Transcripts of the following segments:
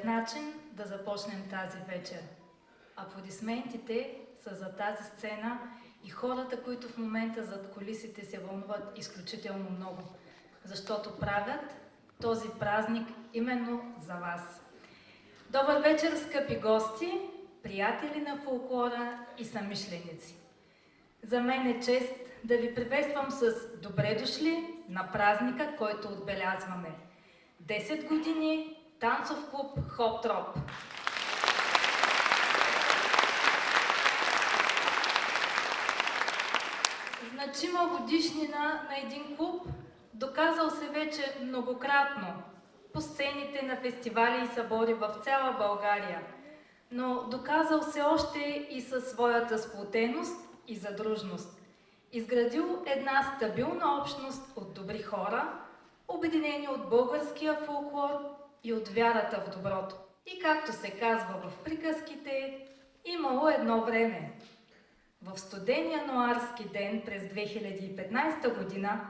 най-добрият начин да започнем тази вечер. Аплодисментите са за тази сцена и хората, които в момента зад кулисите се вълнуват изключително много, защото правят този празник именно за вас. Добър вечер, скъпи гости, приятели на фолклора и съмишленици! За мен е чест да ви приветствам с добре дошли на празника, който отбелязваме. 10 години танцов клуб Хоп-Троп. Значима годишнина на един клуб, доказал се вече многократно по сцените на фестивали и събори в цяла България, но доказал се още и със своята сплотеност и задружност. Изградил една стабилна общност от добри хора, обединени от българския фолклор и от вярата в доброто. И както се казва в приказките, имало едно време. В студен януарски ден през 2015 година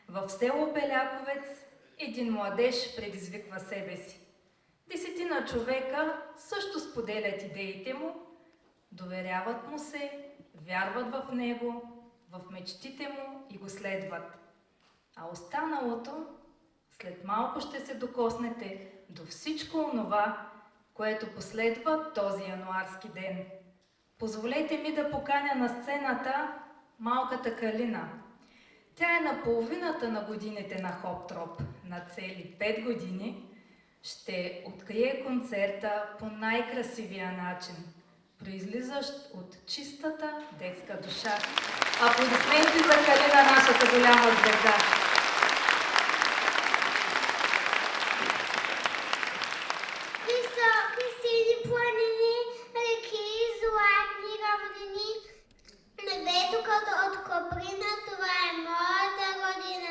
в село Беляковец един младеж предизвиква себе си. 10 човека също споделят идеите му, доверяват му се, вярват в него, в мечтите му и го следват. А останалото, след малко ще се докоснете до всичко онова, което последва този януарски ден. Позволете ми да поканя на сцената малката Калина. Тя е на половината на годините на Хоп-Троп, на цели 5 години. Ще открие концерта по най-красивия начин, произлизащ от чистата детска душа. Аплодисменти за Калина, нашата голяма звезда! Високи сини планини, реки и златни равнини, небето като от коприна, това е моята родина.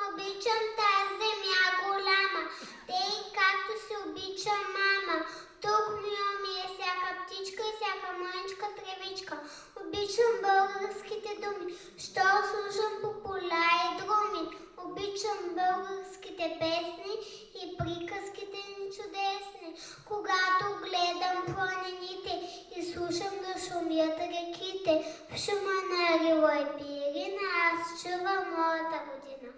Обичам тази земя голяма, тъй както се обича мама. Тук ми умие всяка птичка и всяка мъничка тревичка. Обичам българските думи, що слушам по поля и друми. Обичам българските песни и приказките ни чудесни. Когато гледам планините и слушам да шумят реките, в шума на рила и пирина аз чувам моята година.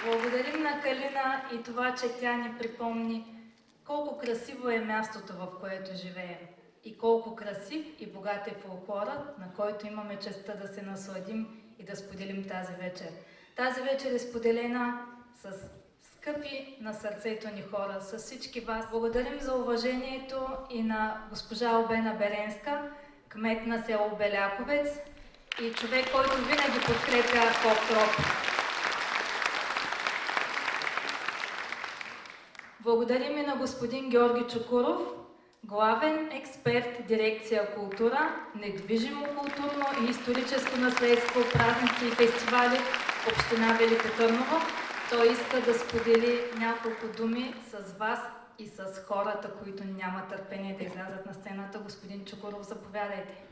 Благодарим на Калина и това, че тя ни припомни колко красиво е мястото, в което живеем и колко красив и богат е фолклорът, на който имаме честта да се насладим и да споделим тази вечер. Тази вечер е споделена с скъпи на сърцето ни хора, с всички вас. Благодарим за уважението и на госпожа Албена Беренска, кмет на село Беляковец и човек, който винаги подкрепя Хоп-Троп. Благодарим и на господин Георги Чукуров, главен експерт дирекция култура, недвижимо културно и историческо наследство, празници и фестивали, община Велико Търново. Той иска да сподели няколко думи с вас и с хората, които нямат търпение да излязат на сцената. Господин Чукуров, заповядайте.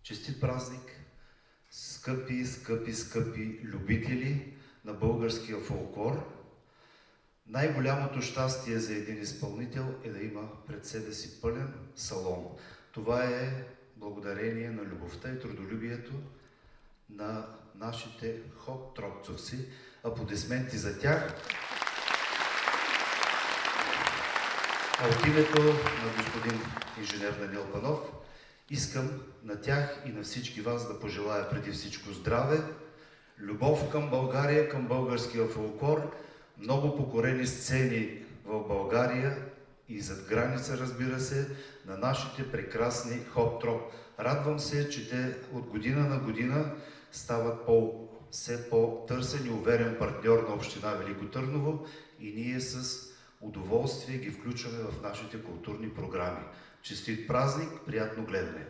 Честит празник, скъпи любители на българския фолклор! Най-голямото щастие за един изпълнител е да има пред себе си пълен салон. Това е благодарение на любовта и трудолюбието на нашите хоп-тропцовци. Аплодисменти за тях. А от името на господин инженер Даниел Панов искам на тях и на всички вас да пожелая преди всичко здраве, любов към България, към българския фолклор, много покорени сцени в България и зад граница, разбира се, на нашите прекрасни хоп-троп. Радвам се, че те от година на година стават все по-търсен и уверен партньор на община Велико Търново и ние с удоволствие ги включваме в нашите културни програми. Честит празник, приятно гледане!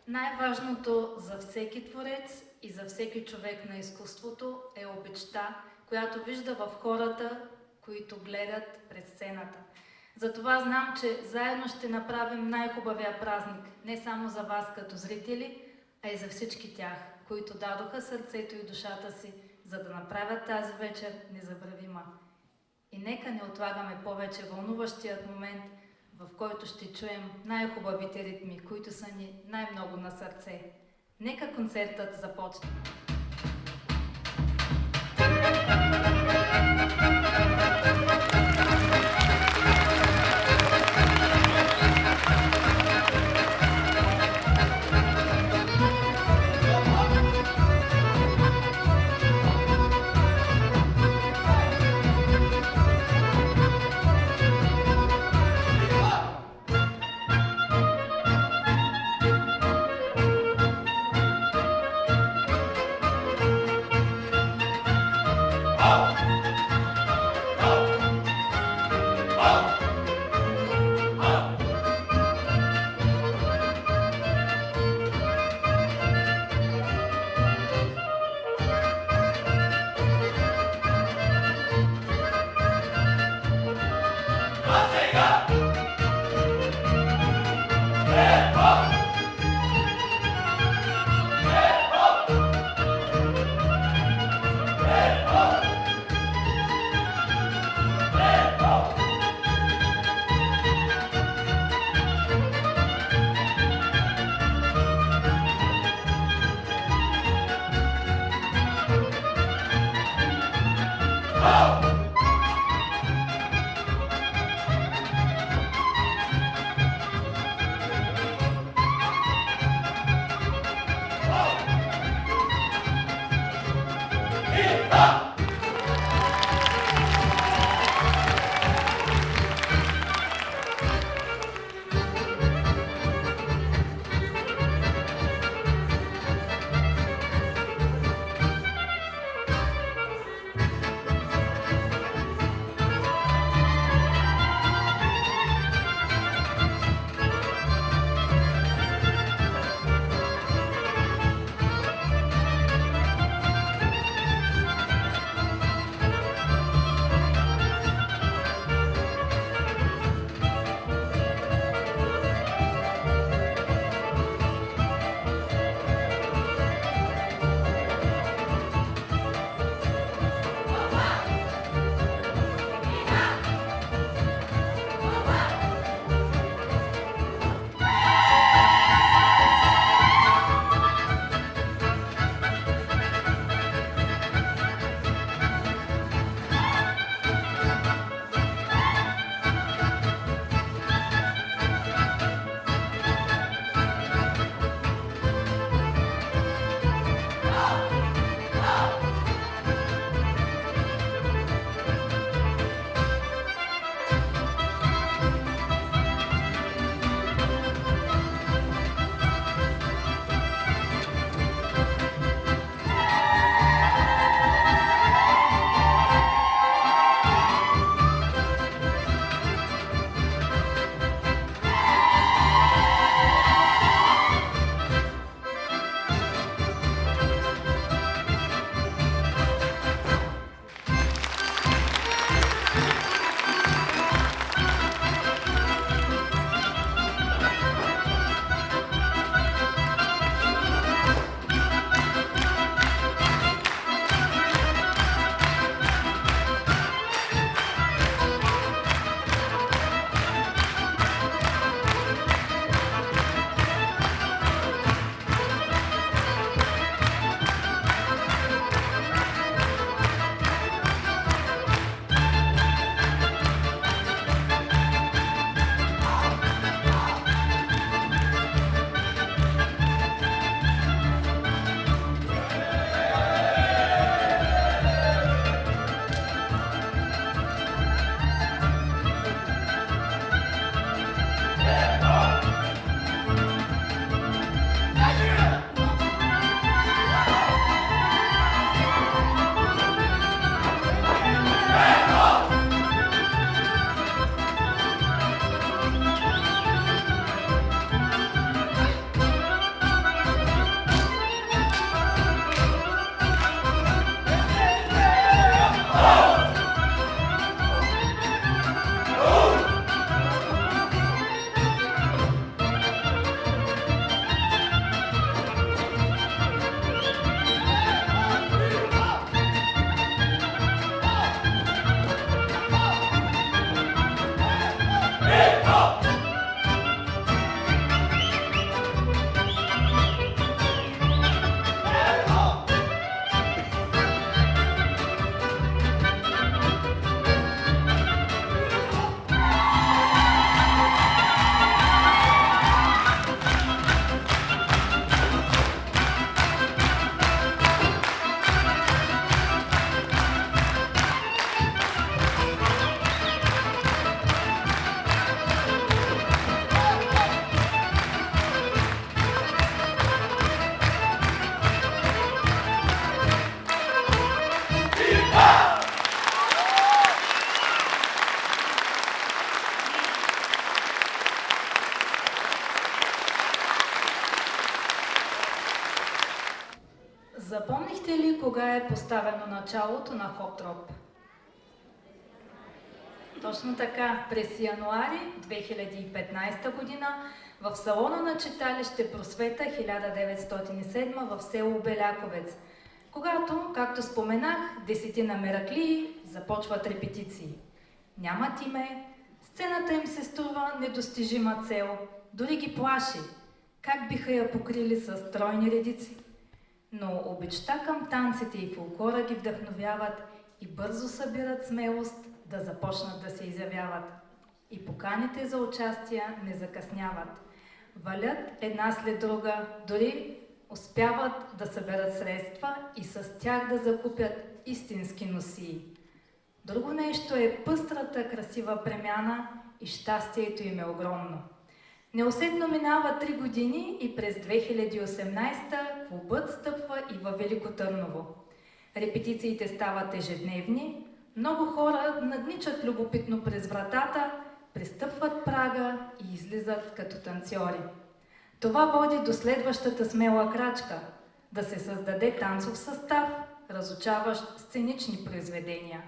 Най-важното за всеки творец и за всеки човек на изкуството е обичта, която вижда в хората, които гледат през сцената. Затова знам, че заедно ще направим най-хубавия празник, не само за вас като зрители, а и за всички тях, които дадоха сърцето и душата си, за да направят тази вечер незабравима. И нека не отлагаме повече вълнуващият момент, в който ще чуем най-хубавите ритми, които са ни най-много на сърце. Нека концертът започне. Запомнихте ли кога е поставено началото на Хоп-Троп? Точно така, през януари 2015 година в салона на читалище Просвета 1907 в село Беляковец, когато, както споменах, 10 мераклии започват репетиции. Нямат име, сцената им се струва недостижима цел, дори ги плаши. Как биха я покрили с стройни редици? Но обичта към танците и фолклора ги вдъхновяват и бързо събират смелост да започнат да се изявяват. И поканите за участие не закъсняват. Валят една след друга, дори успяват да съберат средства и с тях да закупят истински носии. Друго нещо е пъстрата красива премяна и щастието им е огромно. Неусетно минава 3 години и през 2018 клубът стъпва и във Велико Търново. Репетициите стават ежедневни, много хора надничат любопитно през вратата, пристъпват прага и излизат като танцори. Това води до следващата смела крачка – да се създаде танцов състав, разучаващ сценични произведения.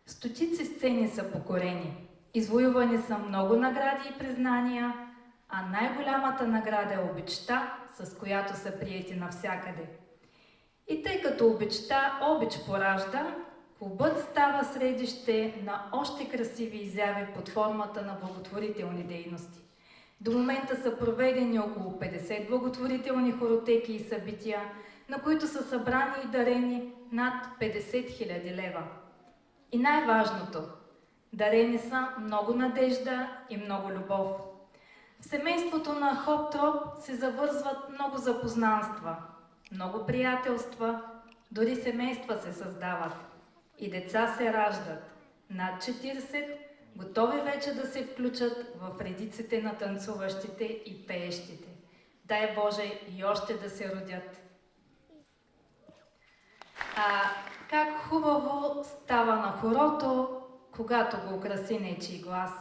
Стотици сцени са покорени, извоювани са много награди и признания, а най-голямата награда е обичта, с която са приети навсякъде. И тъй като обичта обич поражда, клубът става средище на още красиви изяви под формата на благотворителни дейности. До момента са проведени около 50 благотворителни хоротеки и събития, на които са събрани и дарени над 50 000 лева. И най-важното – дарени са много надежда и много любов. В семейството на Хоп-Троп се завързват много запознанства, много приятелства, дори семейства се създават и деца се раждат. Над 40, готови вече да се включат в редиците на танцуващите и пеещите. Дай Боже и още да се родят. Как хубаво става на хорото, когато го украси нечий глас.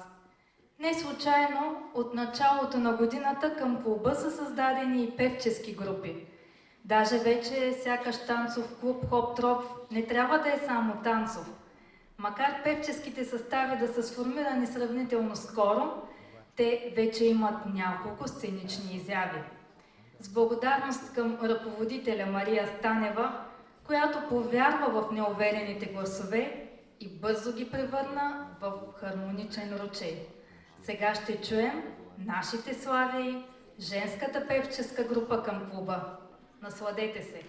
Не случайно от началото на годината към клуба са създадени и певчески групи. Даже вече сякаш танцов клуб Хоп-Троп не трябва да е само танцов. Макар певческите състави да са сформирани сравнително скоро, те вече имат няколко сценични изяви. С благодарност към ръководителя Мария Станева, която повярва в неуверените гласове и бързо ги превърна в хармоничен ручей. Сега ще чуем нашите слави, женската певческа група към клуба. Насладете се!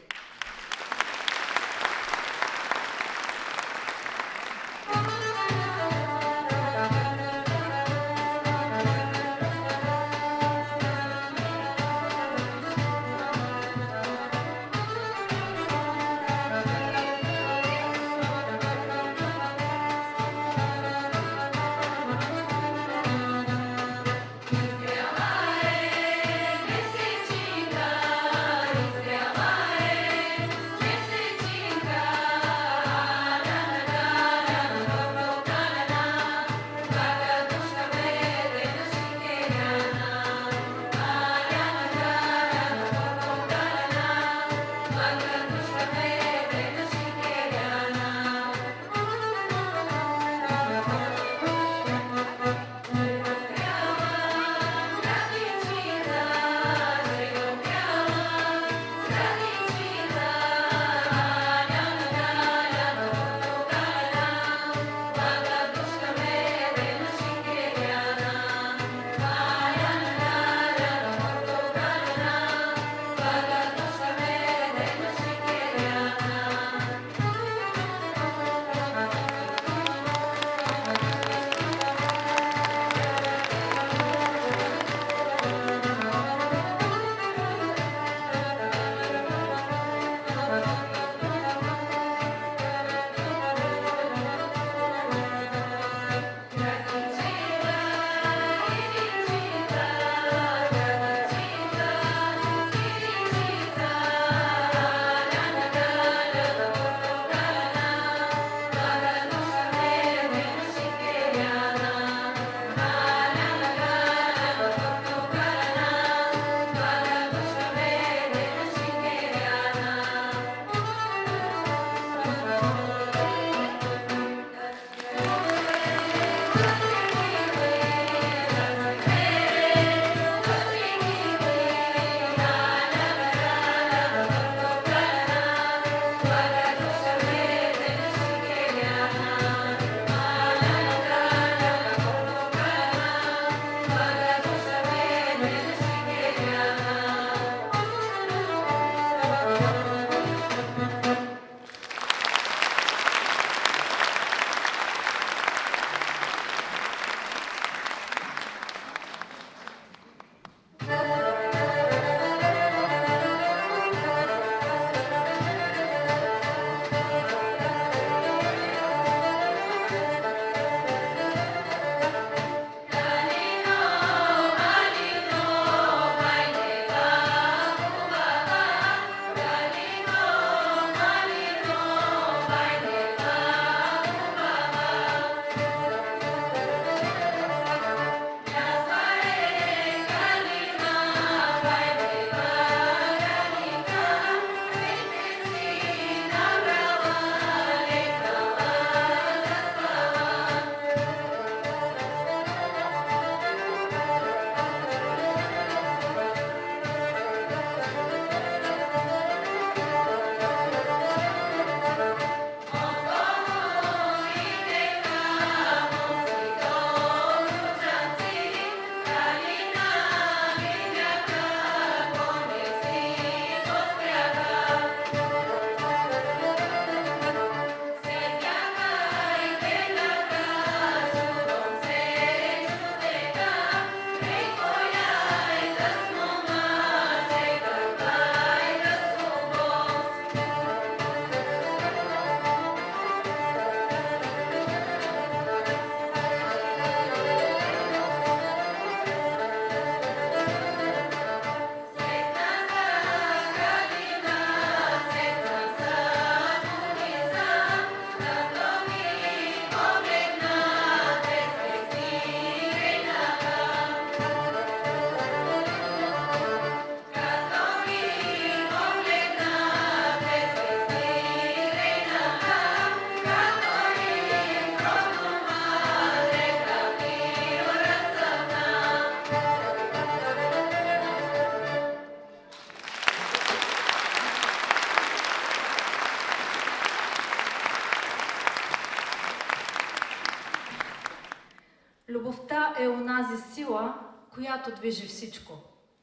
сила, която движи всичко.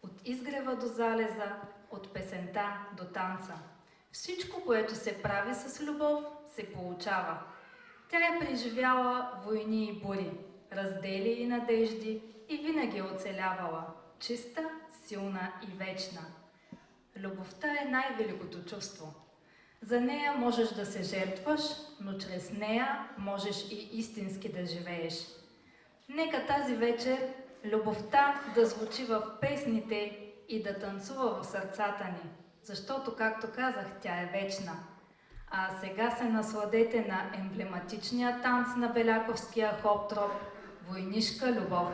От изгрева до залеза, от песента до танца. Всичко, което се прави с любов, се получава. Тя е преживяла войни и бури, раздели и надежди и винаги е оцелявала. Чиста, силна и вечна. Любовта е най-великото чувство. За нея можеш да се жертваш, но чрез нея можеш и истински да живееш. Нека тази вечер любовта да звучи в песните и да танцува в сърцата ни, защото, както казах, тя е вечна. А сега се насладете на емблематичния танц на Беляковския хоп-троп «Войнишка любов».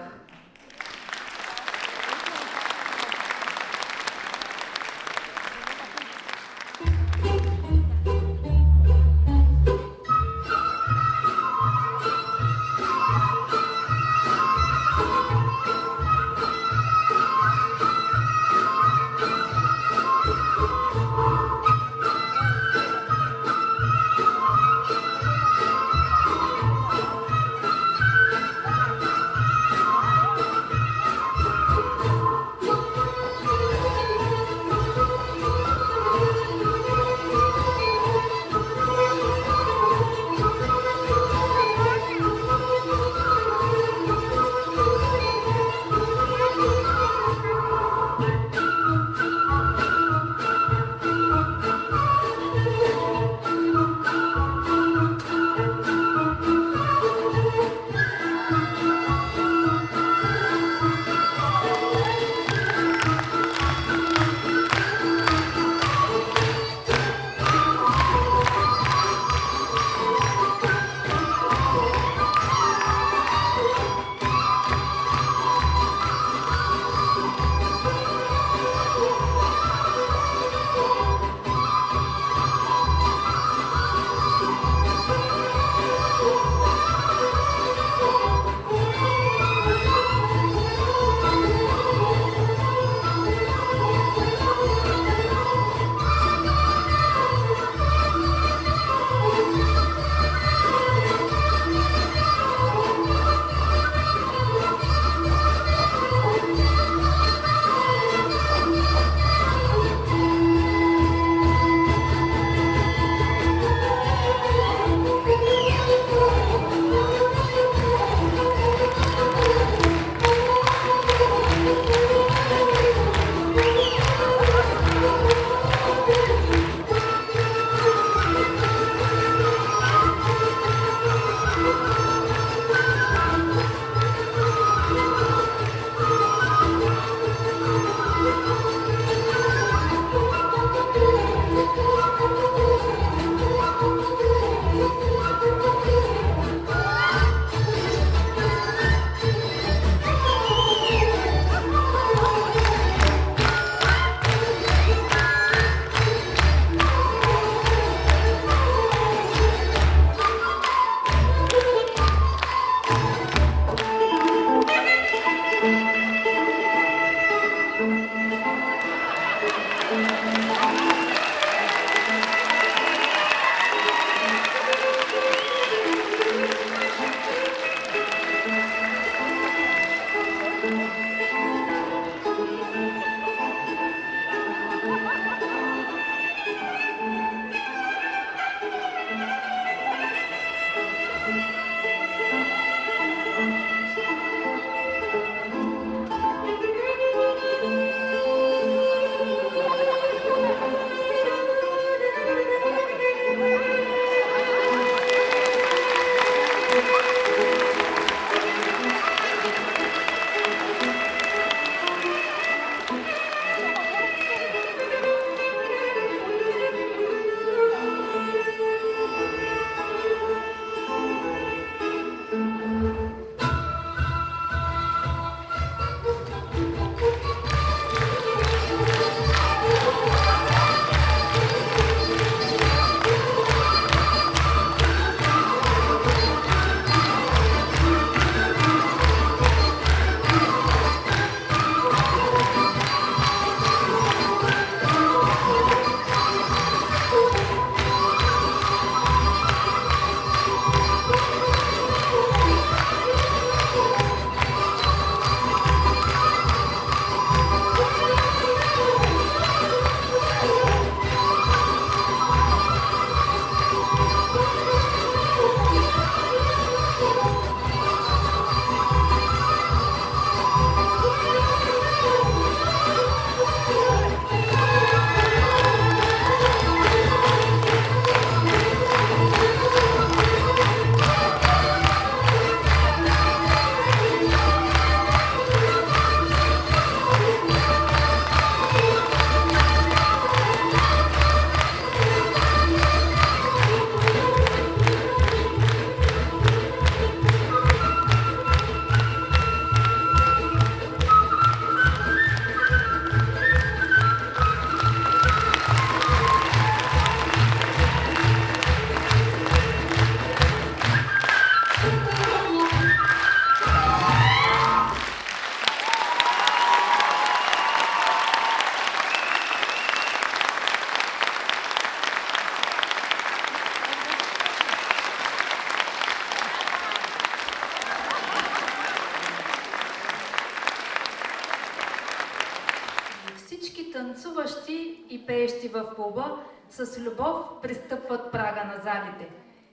танцуващи и пеещи в клуба с любов пристъпват прага на залите.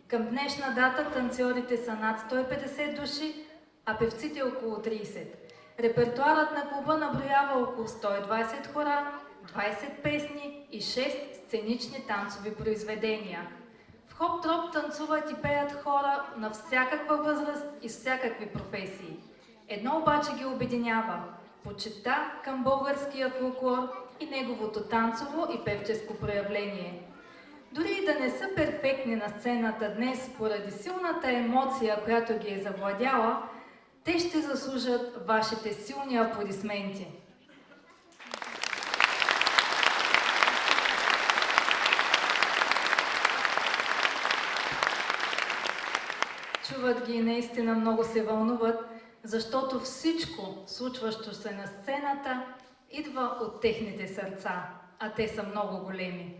Към днешна дата танцорите са над 150 души, а певците около 30. Репертуарът на клуба наброява около 120 хора, 20 песни и 6 сценични танцови произведения. В Хоп-Троп танцуват и пеят хора на всякаква възраст и всякакви професии. Едно обаче ги обединява – почитта към българския фолклор и неговото танцово и певческо проявление. Дори и да не са перфектни на сцената днес поради силната емоция, която ги е завладяла, те ще заслужат вашите силни аплодисменти. Чуват ги и наистина много се вълнуват, защото всичко, случващо се на сцената, идва от техните сърца, а те са много големи.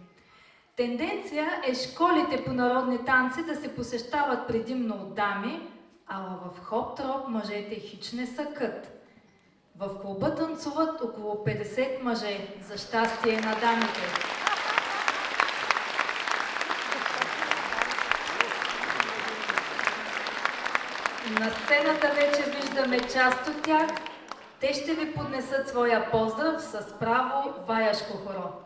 Тенденция е школите по народни танци да се посещават предимно от дами, ала в Хоп-Троп мъжете хич не са кът. В клуба танцуват около 50 мъже, за щастие на дамите. На сцената вече виждаме част от тях. Те ще ви поднесат своя поздрав с право ваяшко хоро.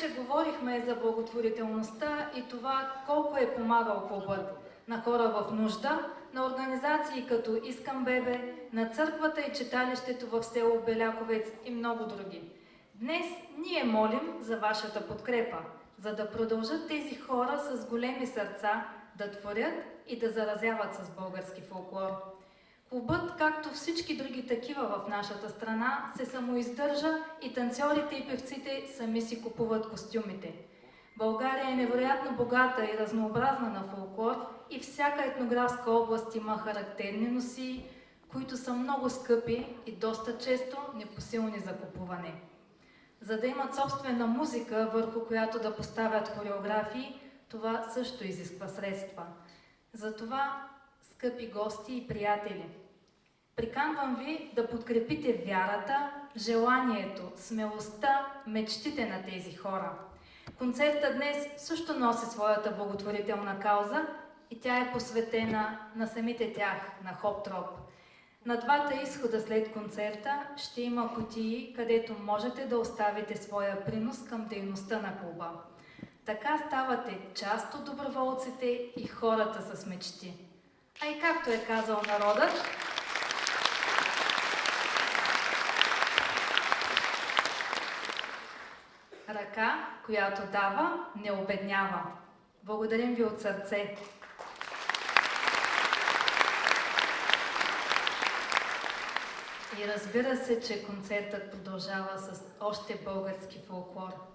вече говорихме за благотворителността и това колко е помагал клубът на хора в нужда, на организации като Искам Бебе, на църквата и читалището в село Беляковец и много други. Днес ние молим за вашата подкрепа, за да продължат тези хора с големи сърца да творят и да заразяват с български фолклор. Клубът, както всички други такива в нашата страна, се самоиздържа и танцорите и певците сами си купуват костюмите. България е невероятно богата и разнообразна на фолклор и всяка етнографска област има характерни носии, които са много скъпи и доста често непосилни за купуване. За да имат собствена музика, върху която да поставят хореографии, това също изисква средства. Затова, скъпи гости и приятели, приканвам ви да подкрепите вярата, желанието, смелостта, мечтите на тези хора. Концертът днес също носи своята благотворителна кауза и тя е посветена на самите тях, на Хоп-Троп. На двата изхода след концерта ще има кутии, където можете да оставите своя принос към дейността на клуба. Така ставате част от доброволците и хората с мечти. А и както е казал народът, ръка, която дава, не обеднява. Благодарим ви от сърце. И разбира се, че концертът продължава с още български фолклор.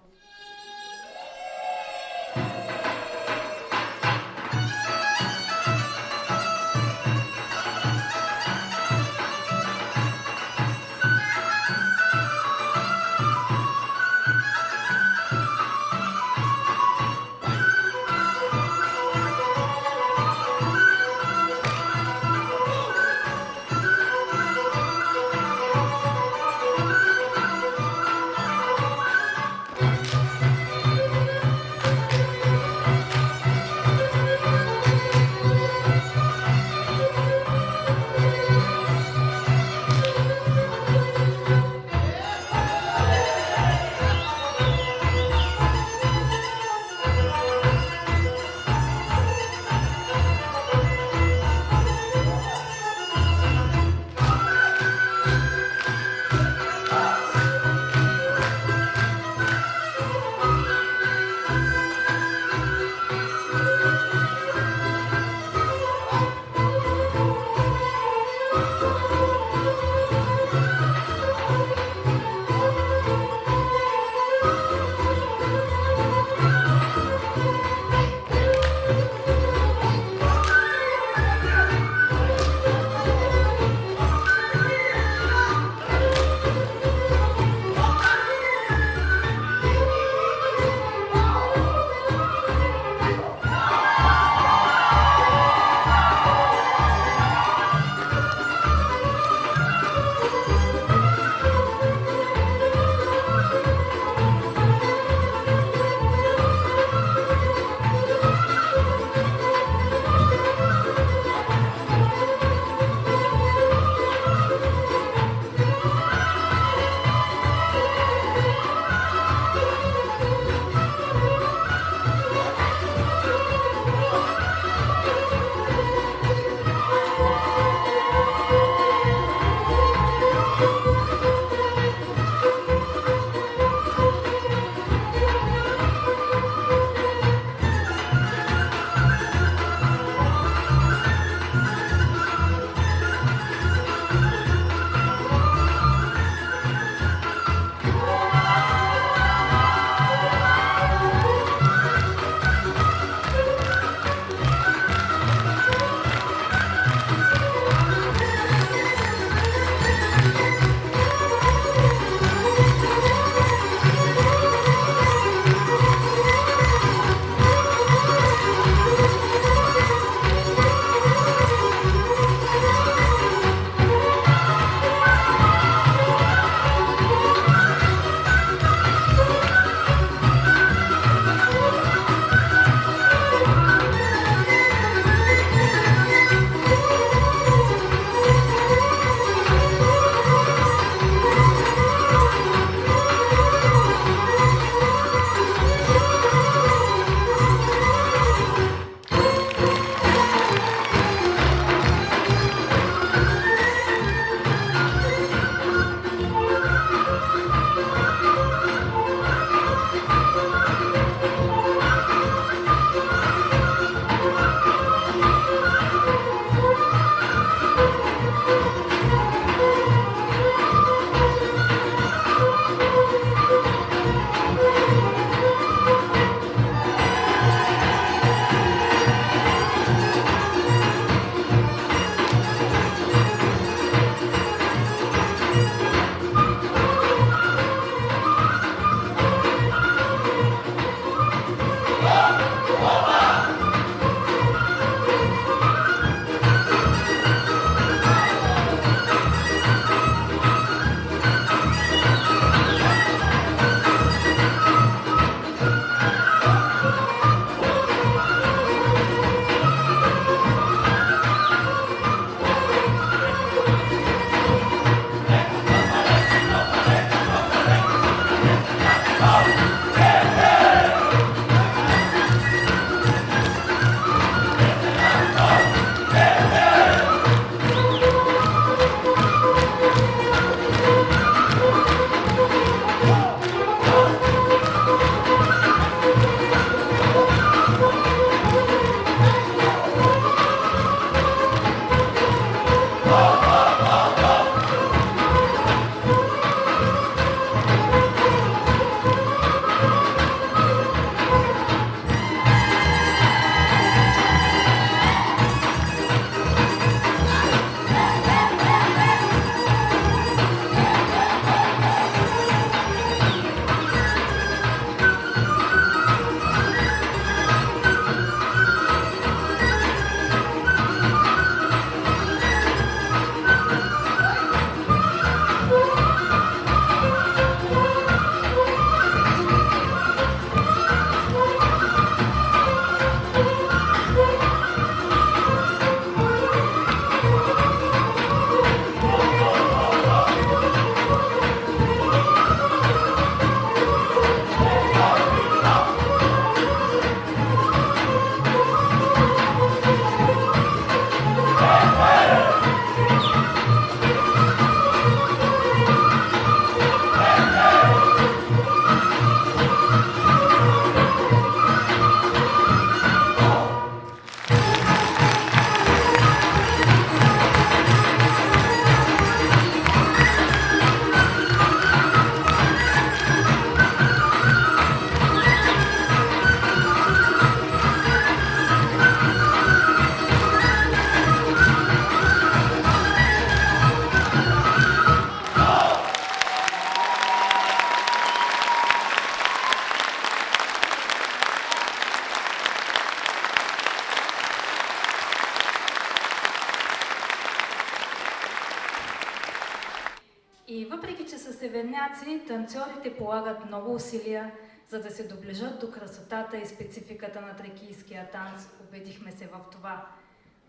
И въпреки, че са северняци, танцорите полагат много усилия, за да се доближат до красотата и спецификата на тракийския танц. Убедихме се в това.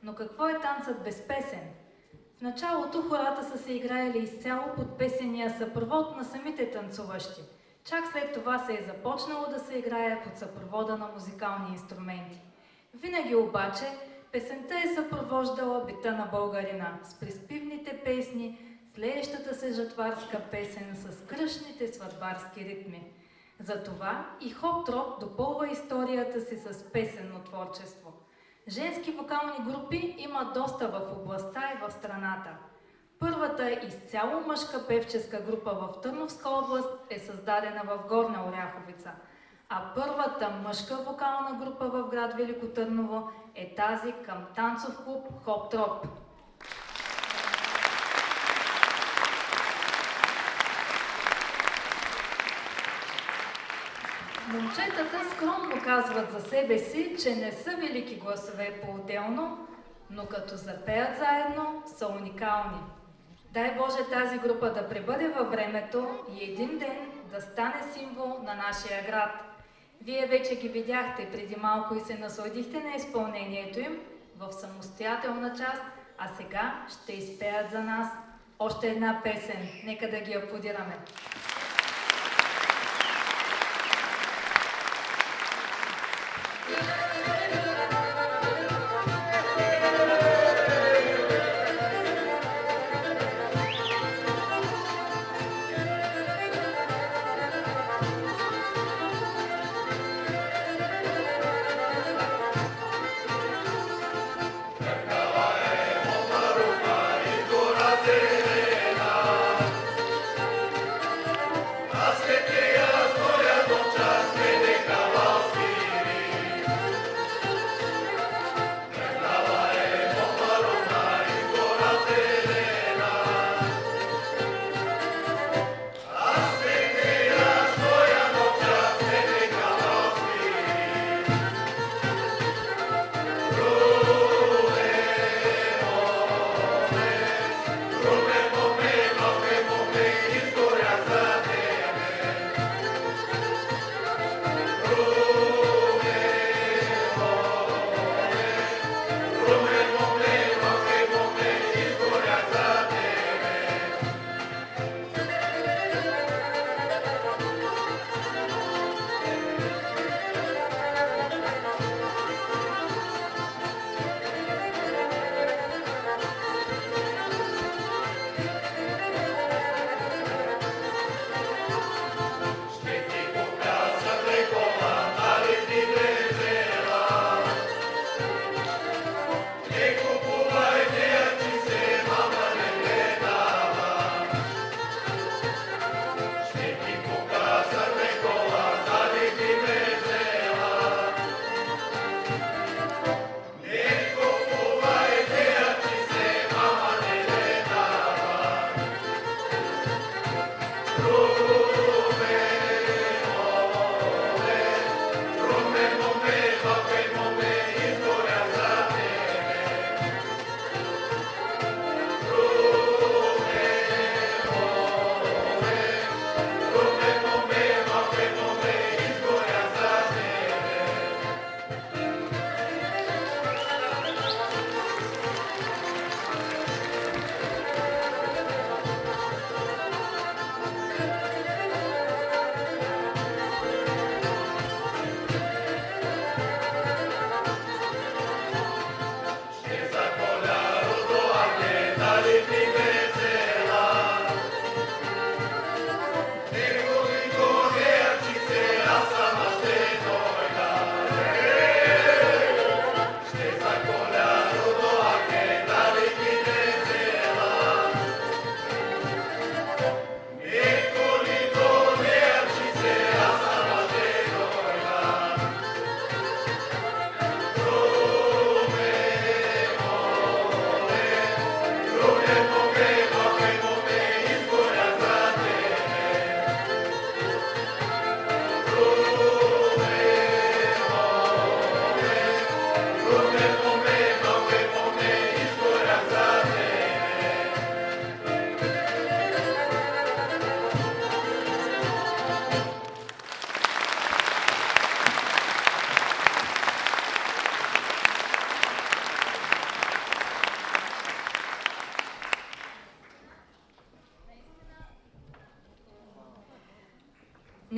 Но какво е танцът без песен? В началото хората са се играели изцяло под песения съпровод на самите танцуващи. Чак след това се е започнало да се играе под съпровода на музикални инструменти. Винаги обаче песента е съпровождала бита на българина с приспивните песни, с леещата се жатварска песен, с кръшните сватбарски ритми. Затова и хоп-троп допълва историята си с песенно творчество. Женски вокални групи има доста в областта и в страната. Първата изцяло мъжка певческа група в Търновска област е създадена в Горна Оряховица, а първата мъжка вокална група в град Велико Търново е тази към танцов клуб Хоп-троп. Момчетата скромно казват за себе си, че не са велики гласове по-отделно, но като запеят заедно, са уникални. Дай Боже тази група да пребъде във времето и един ден да стане символ на нашия град. Вие вече ги видяхте преди малко и се насладихте на изпълнението им в самостоятелна част, а сега ще изпеят за нас още една песен. Нека да ги аплодираме.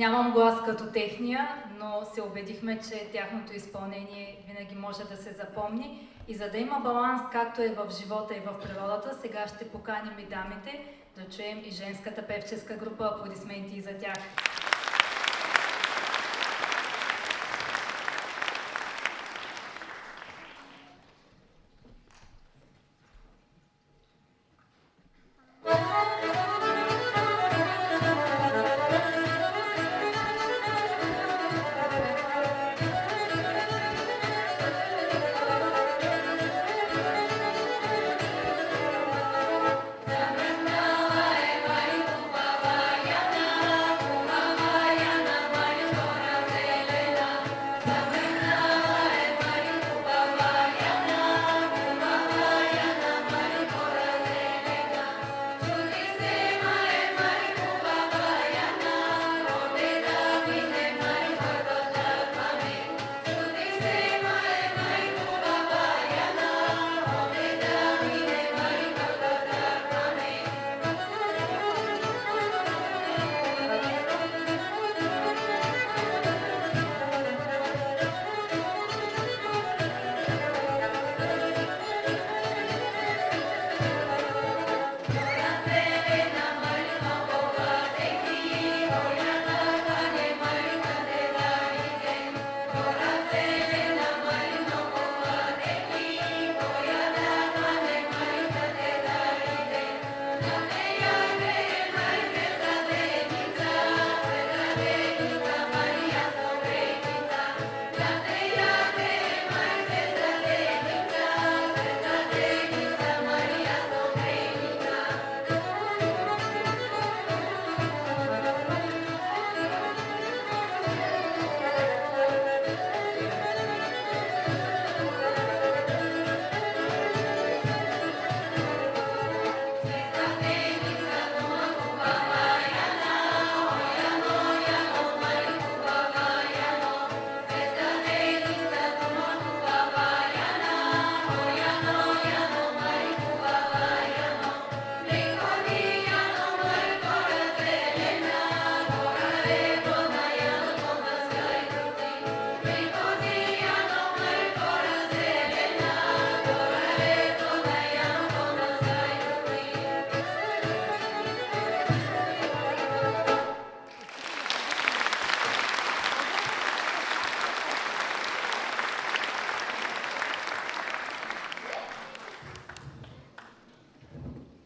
Нямам глас като техния, но се убедихме, че тяхното изпълнение винаги може да се запомни. И за да има баланс, както е в живота и в природата, сега ще поканим и дамите да чуем и женската певческа група. Аплодисменти и за тях.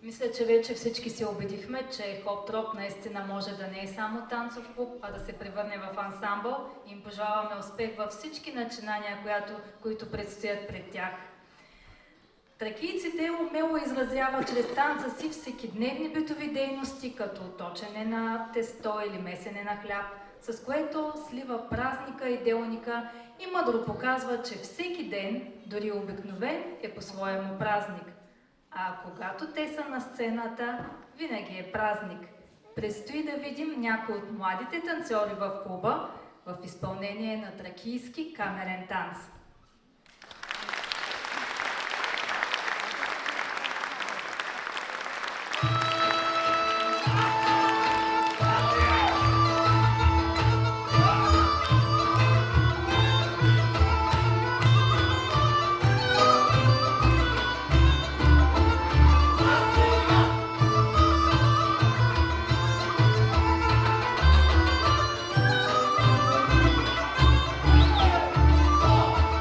Мисля, че вече всички се убедихме, че Хоп-Троп наистина може да не е само танцов клуб, а да се превърне в ансамбъл. Им пожелаваме успех във всички начинания, които предстоят пред тях. Тракийците умело изразяват чрез танца си всекидневни битови дейности, като точене на тесто или месене на хляб, с което слива празника и делника и мъдро показва, че всеки ден, дори обикновен, е по-своему празник. А когато те са на сцената, винаги е празник. Предстои да видим някои от младите танцори в клуба в изпълнение на тракийски камерен танц. Oh!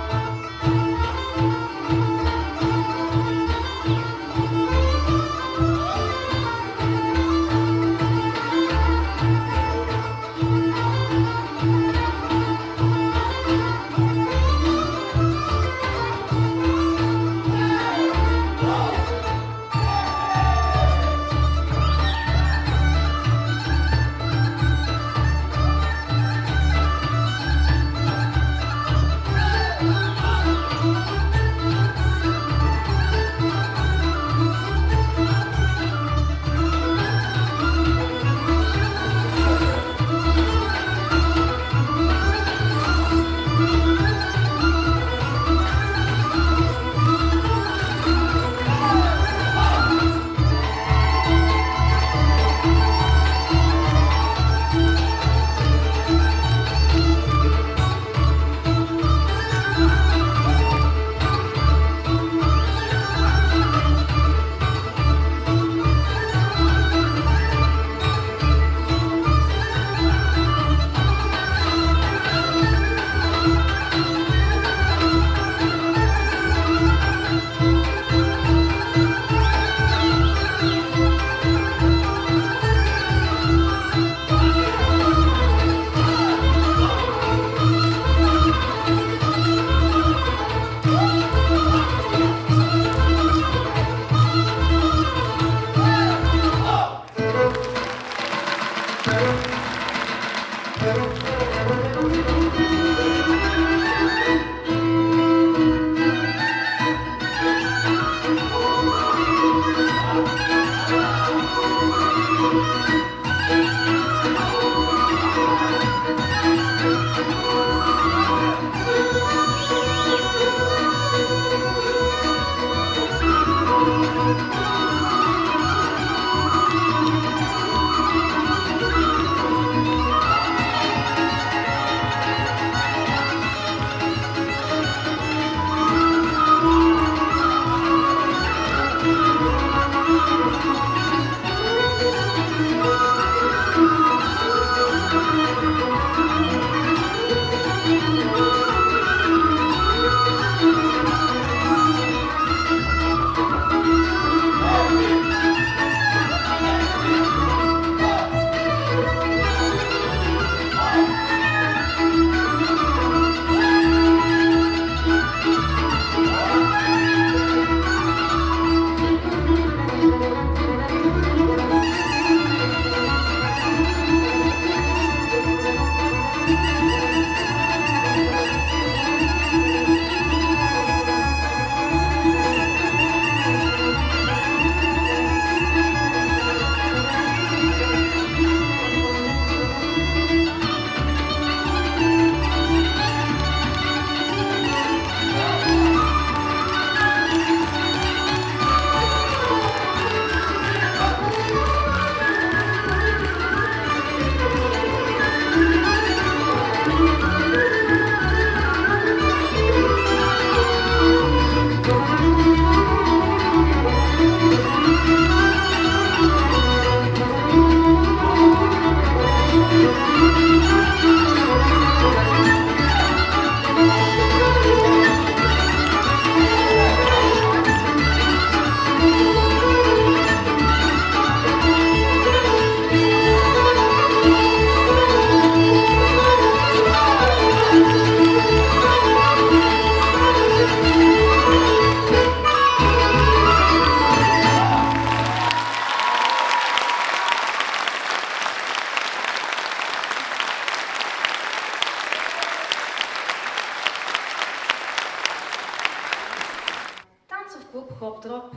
Хоп-Троп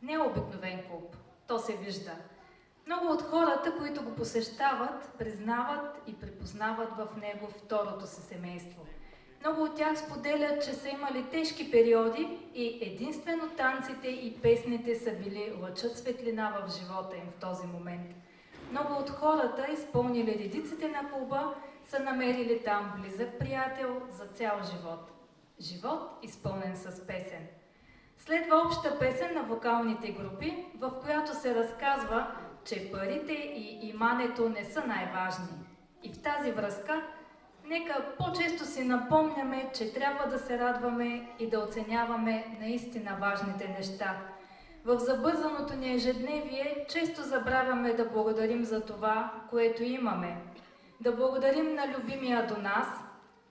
не е обикновен клуб, то се вижда. Много от хората, които го посещават, признават и припознават в него второто си семейство. Много от тях споделят, че са имали тежки периоди и единствено танците и песните са били лъчът светлина в живота им в този момент. Много от хората, изпълнили редиците на клуба, са намерили там близък приятел за цял живот. Живот, изпълнен с песен. Следва обща песен на вокалните групи, в която се разказва, че парите и имането не са най-важни. И в тази връзка, нека по-често си напомняме, че трябва да се радваме и да оценяваме наистина важните неща. В забързаното ни ежедневие често забравяме да благодарим за това, което имаме. Да благодарим на любимия до нас,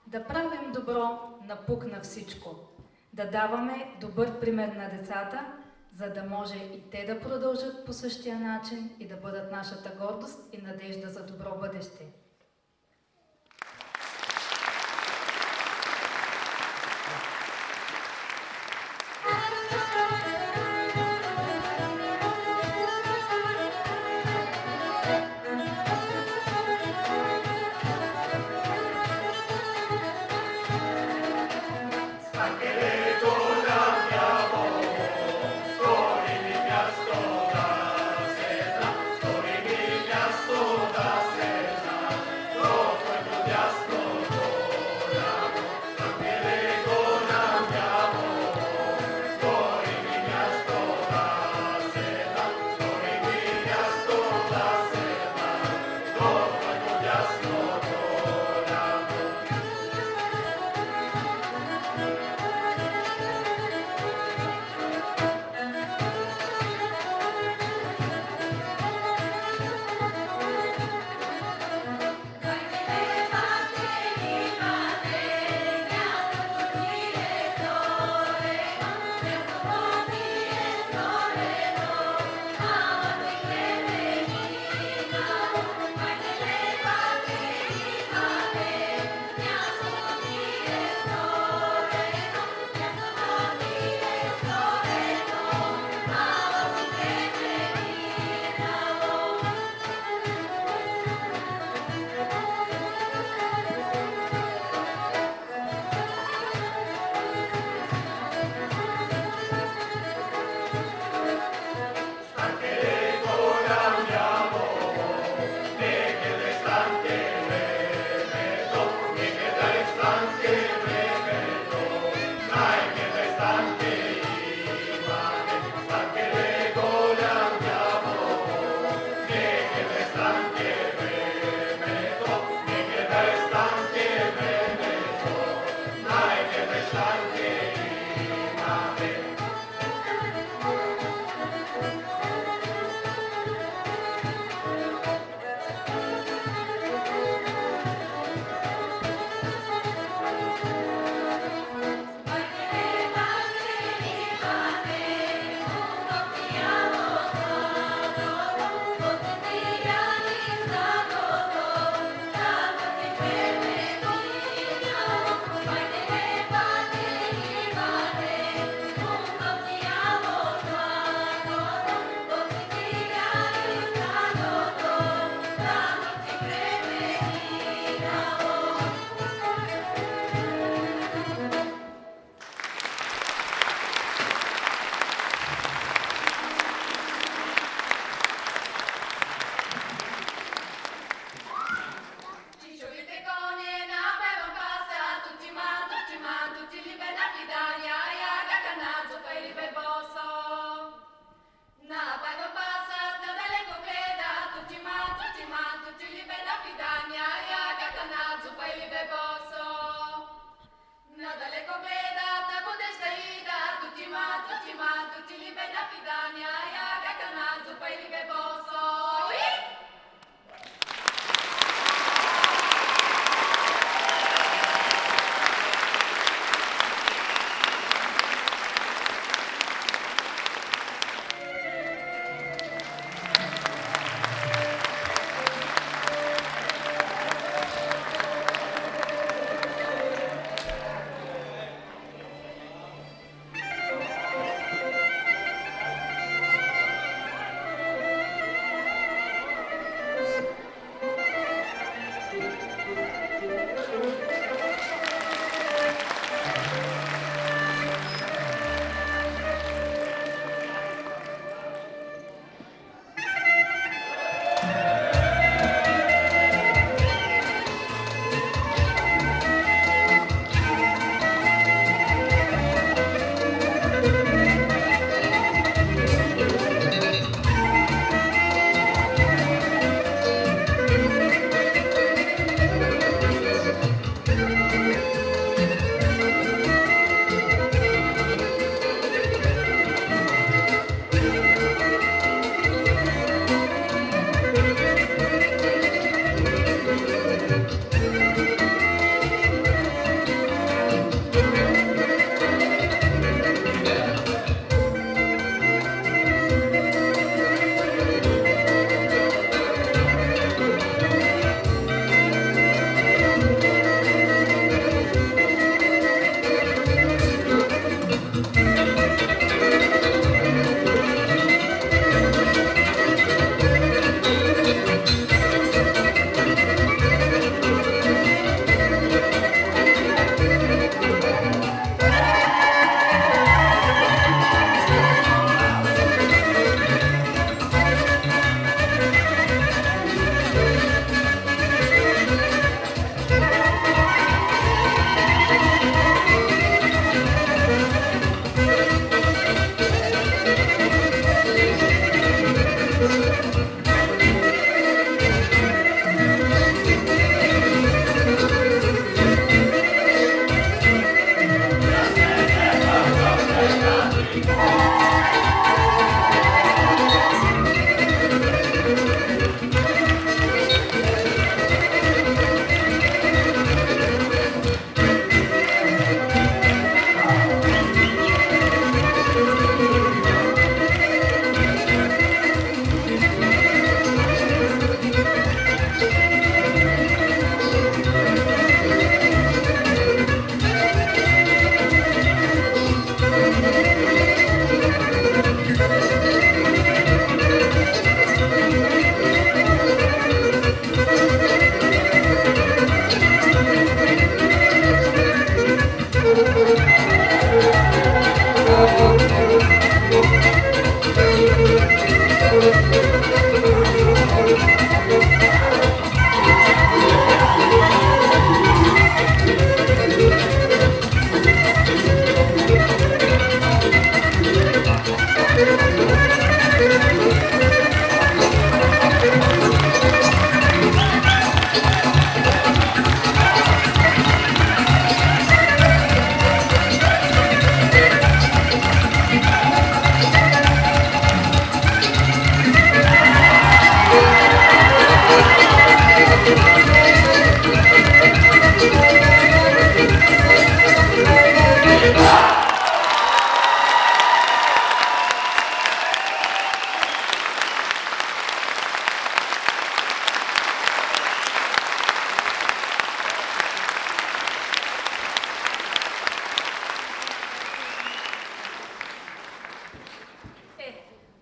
да правим добро напук на всичко. Да даваме добър пример на децата, за да може и те да продължат по същия начин и да бъдат нашата гордост и надежда за добро бъдеще.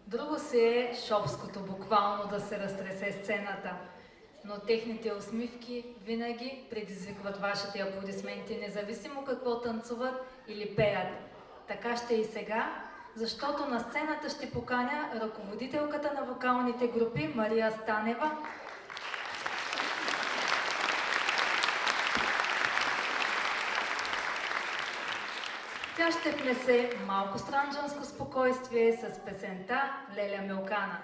Друго си е шопското, буквално да се разтресе сцената. Но техните усмивки винаги предизвикват вашите аплодисменти, независимо какво танцуват или пеят. Така ще и сега, защото на сцената ще поканя ръководителката на вокалните групи Мария Станева. Тя ще внесе малко странджанско спокойствие с песента Леля Милкана.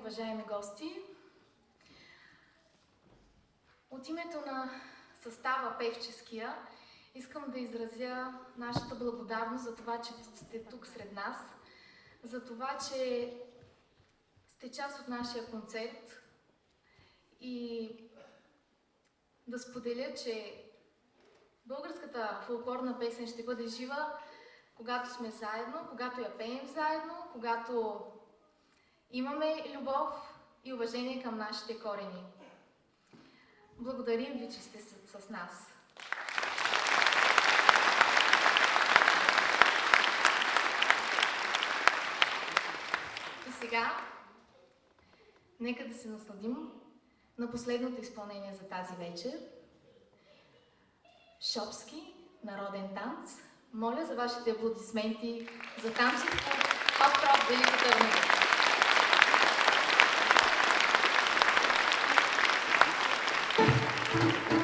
уважаеми гости! От името на състава певческия искам да изразя нашата благодарност за това, че сте тук сред нас, за това, че сте част от нашия концерт и да споделя, че българската фолклорна песен ще бъде жива, когато сме заедно, когато я пеем заедно, когато имаме любов и уважение към нашите корени. Благодарим ви, че сте с нас. И сега, нека да се насладим на последното изпълнение за тази вечер. Шопски народен танц. Моля за вашите аплодисменти за танците от Хот Велико Търново. Thank you.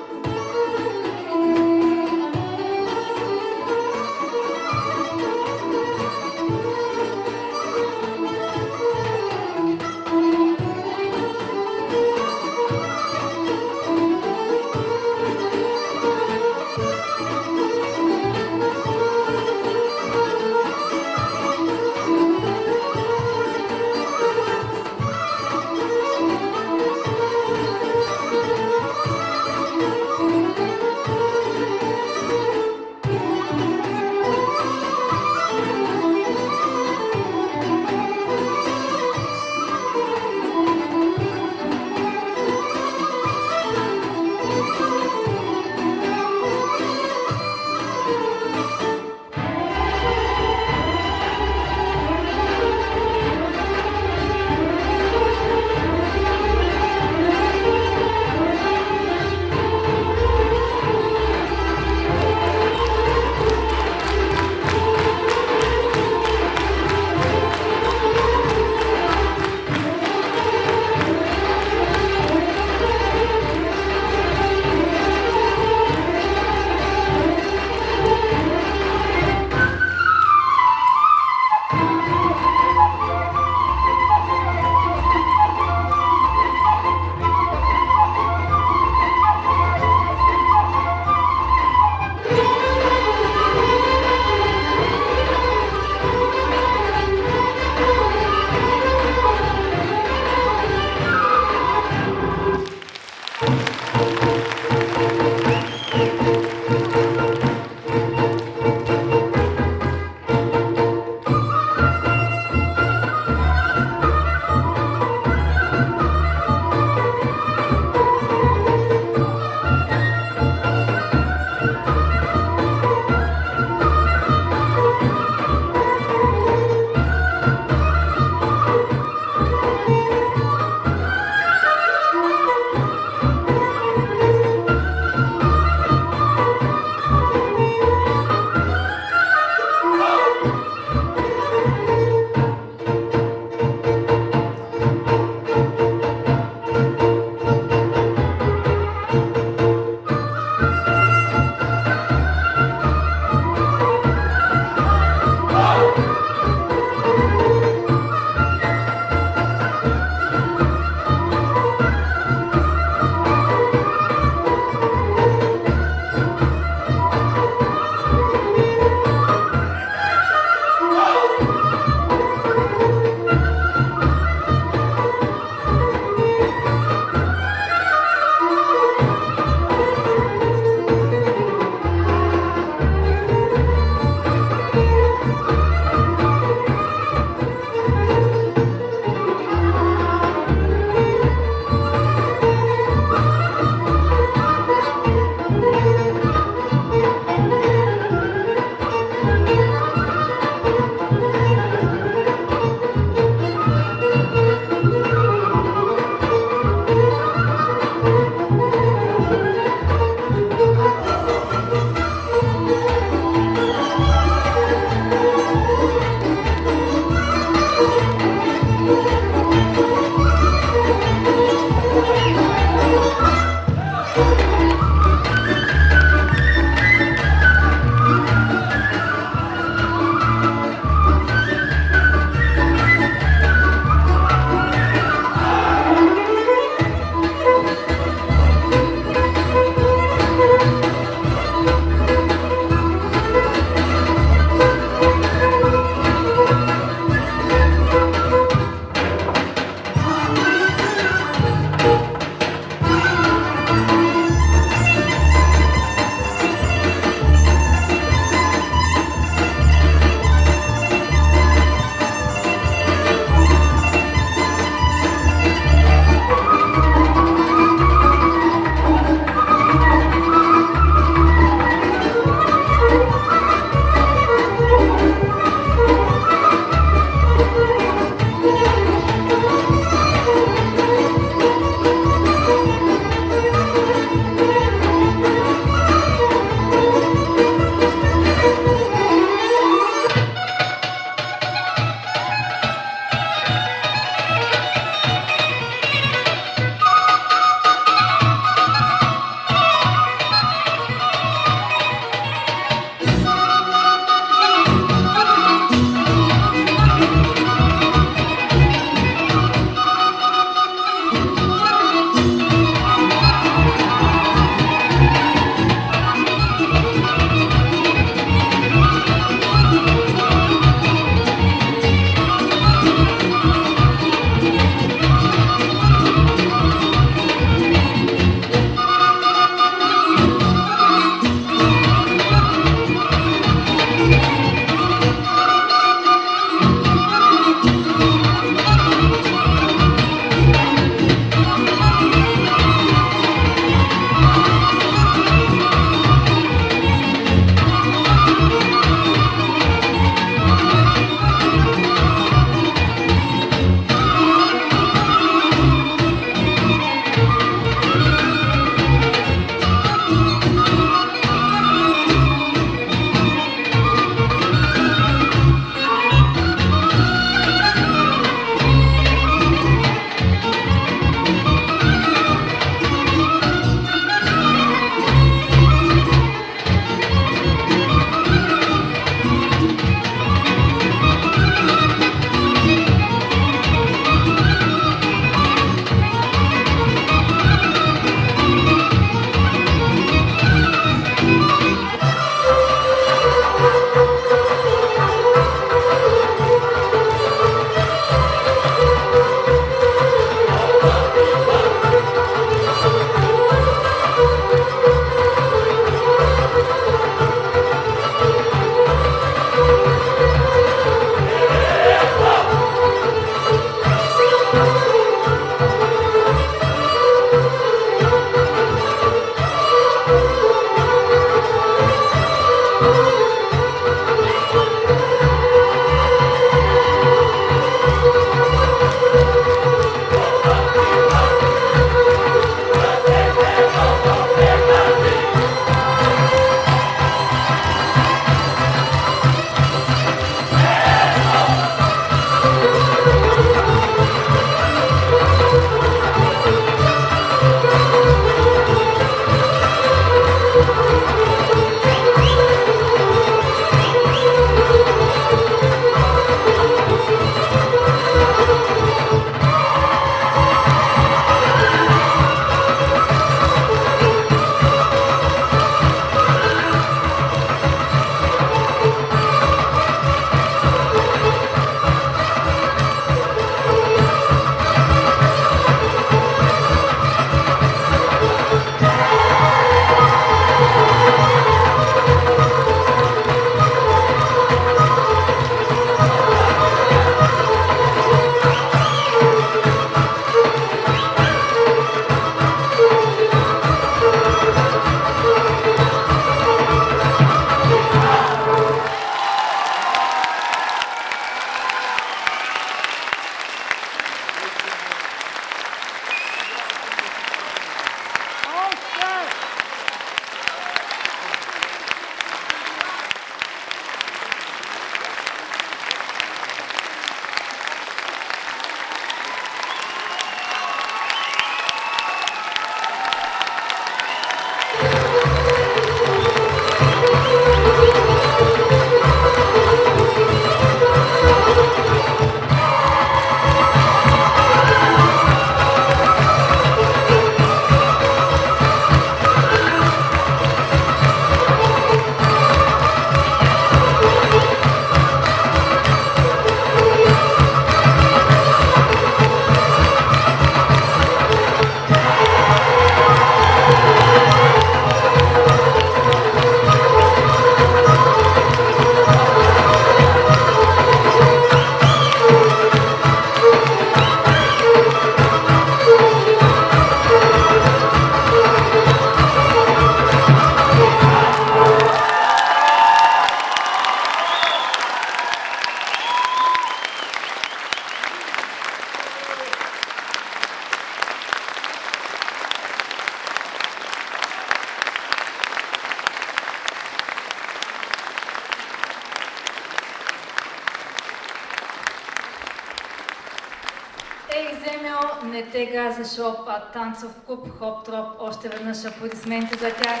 Времео, Не те газа шоп, а танцов клуб Хоп Троп. Още веднъж аплодисменти за тях.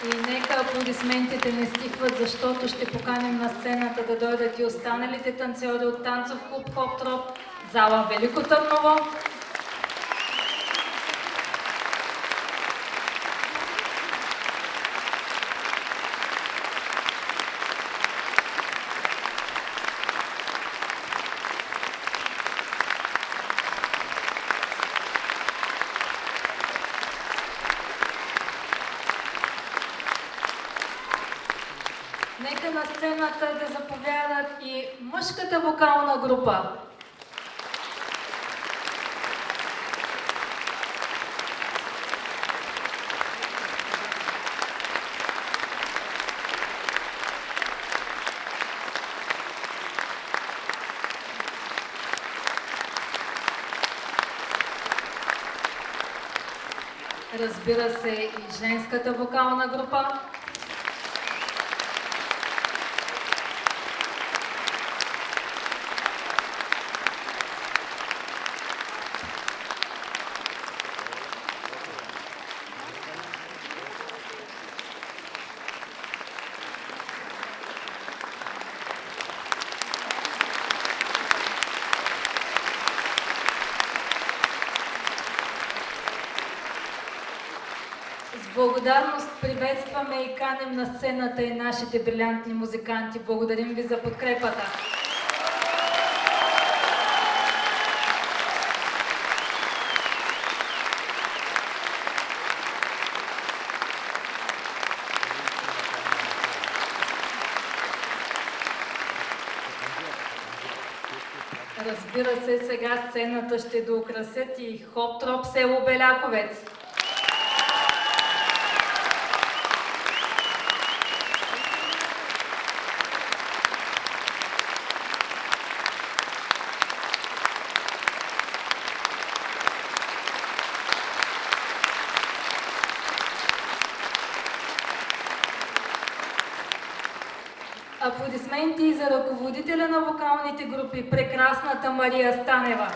И нека аплодисментите не стихват, защото ще поканим на сцената да дойдат и останалите танцори от танцов клуб Хоп Троп, зала Велико Търново. Нека на сцената да заповядат и мъжката вокална група. Разбира се, и женската вокална група. С благодарност приветстваме и канем на сцената и нашите брилянтни музиканти. Благодарим ви за подкрепата. Разбира се, сега сцената ще доукрасят и Хоп Троп село Беляковец. Аплодисменти за ръководителя на вокалните групи, прекрасната Мария Станева.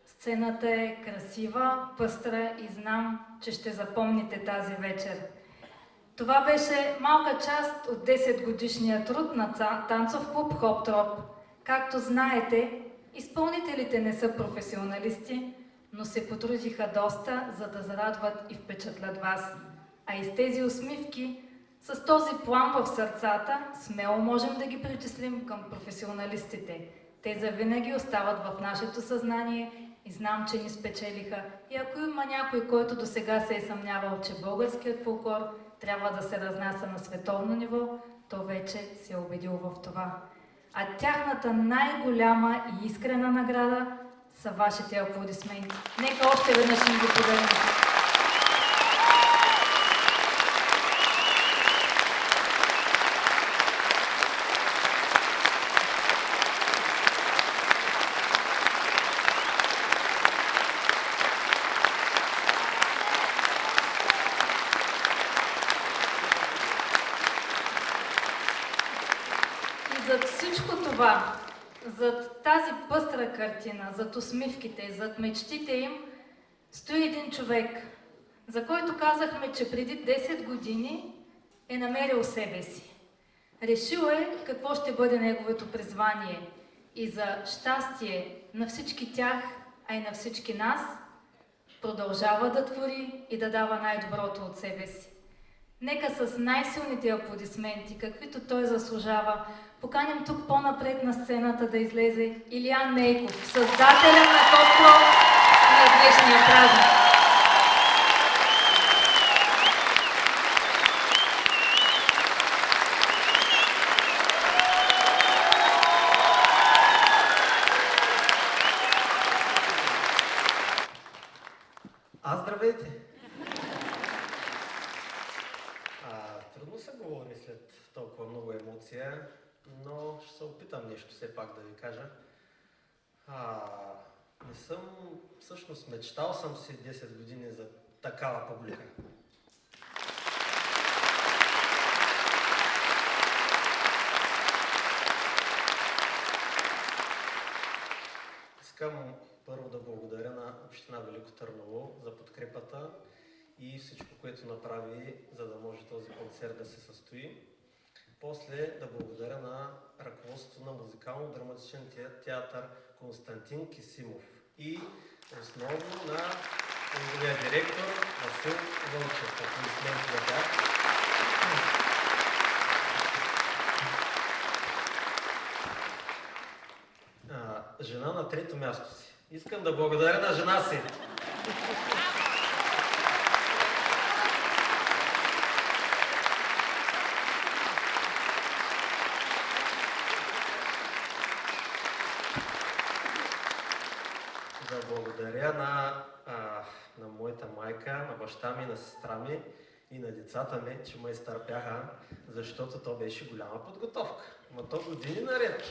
Сцената е красива, пъстра и знам, че ще запомните тази вечер. Това беше малка част от 10-годишния труд на танцов клуб Хоп Троп. Както знаете, изпълнителите не са професионалисти, но се потрудиха доста, за да зарадват и впечатлят вас. А и с тези усмивки, с този плам в сърцата, смело можем да ги причислим към професионалистите. Те завинаги остават в нашето съзнание и знам, че ни спечелиха. И ако има някой, който досега се е съмнявал, че българският фолклор трябва да се разнася на световно ниво, то вече се е убедил в това. А тяхната най-голяма и искрена награда са вашите аплодисменти. Нека още веднъж им ги подарим. Зад всичко това, зад тази пъстра картина, зад усмивките, зад мечтите им, стои един човек, за който казахме, че преди 10 години е намерил себе си. Решил е какво ще бъде неговото призвание и за щастие на всички тях, а и на всички нас, продължава да твори и да дава най-доброто от себе си. Нека с най-силните аплодисменти, каквито той заслужава, поканим тук по-напред на сцената да излезе Илиян Нейков, създателя на Хоп Троп на днешния празник. Здравейте! Трудно се говори. толкова много емоция, но ще се опитам нещо все пак да ви кажа. Не съм, всъщност мечтал съм си 10 години за такава публика. Искам първо да благодаря на Община Велико Търново за подкрепата и всичко, което направи, за да може този концерт да се състои. После да благодаря на ръководството на музикално-драматичен театър Константин Кисимов и основно на неговия директор Васил Вълчев. Аплодисменти за тях. Жена на трето място си. Искам да благодаря на жена си. Да благодаря на моята майка, на баща ми, на сестра ми и на децата ми, че ме изтърпяха, защото то беше голяма подготовка. Ма то години наред.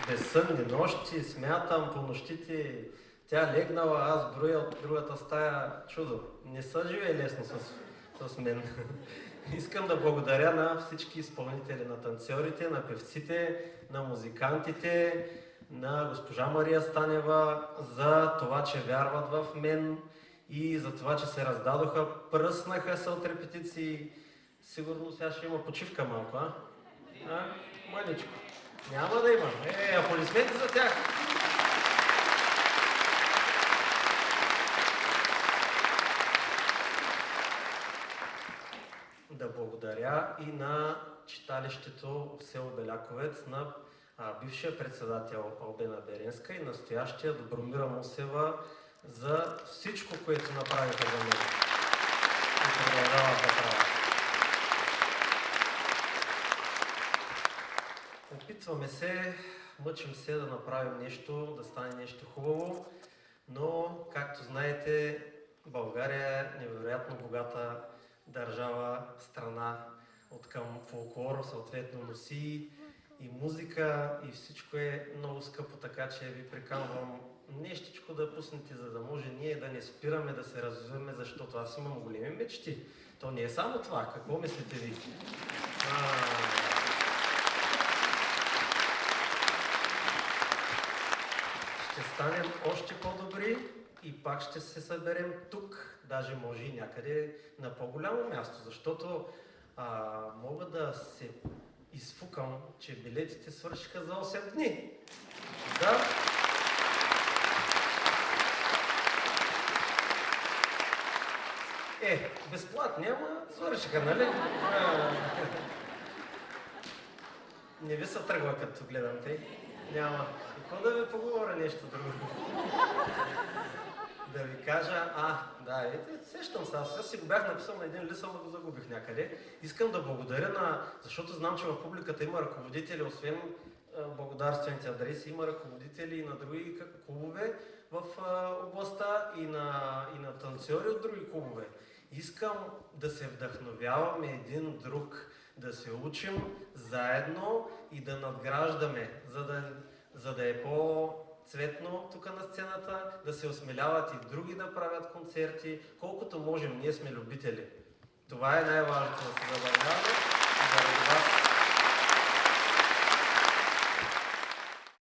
Безсънни нощи, смятам по нощите, тя легнала, аз броя от другата стая. Чудо. Не се живее лесно с мен. Искам да благодаря на всички изпълнители, на танцорите, на певците, на музикантите, на госпожа Мария Станева за това, че вярват в мен и за това, че се раздадоха, пръснаха се от репетиции. Сигурно сега ще има почивка малко, Маничко. Няма да има. Аплодисменти за тях. Да благодаря и на читалището в село Беляковец, на бившия председател Албена Беренска и настоящия Добромира Мусева за всичко, което направиха за мен. И продължават да правят. Опитваме се, мъчим се да направим нещо, да стане нещо хубаво, но, както знаете, България е невероятно богата държава, страна, от към фолклор, съответно носи и музика, и всичко е много скъпо, така че ви приканвам нещичко да пуснете, за да може ние да не спираме да се развиваме, защото аз имам големи мечти. То не е само това. Какво мислите ви? Ще станем още по-добри и пак ще се съберем тук, даже може и някъде на по-голямо място, защото мога да се изфукам, че билетите свършиха за 8 дни. Да. Безплатни, ама свършиха, нали? Не ви се тръгва, като гледам те. Няма. И какво да ви поговоря нещо друго? Да ви кажа, сещам се, аз си го бях написал на един лист, ама го загубих някъде. Искам да благодаря защото знам, че в публиката има ръководители, освен благодарствените адреси, има ръководители и на други клубове в областта и на танцори от други клубове. Искам да се вдъхновяваме един друг, да се учим заедно и да надграждаме, за да е по-цветно тук на сцената, да се осмеляват и други да правят концерти, колкото можем. Ние сме любители. Това е най-важното да се забавляваме. Заради вас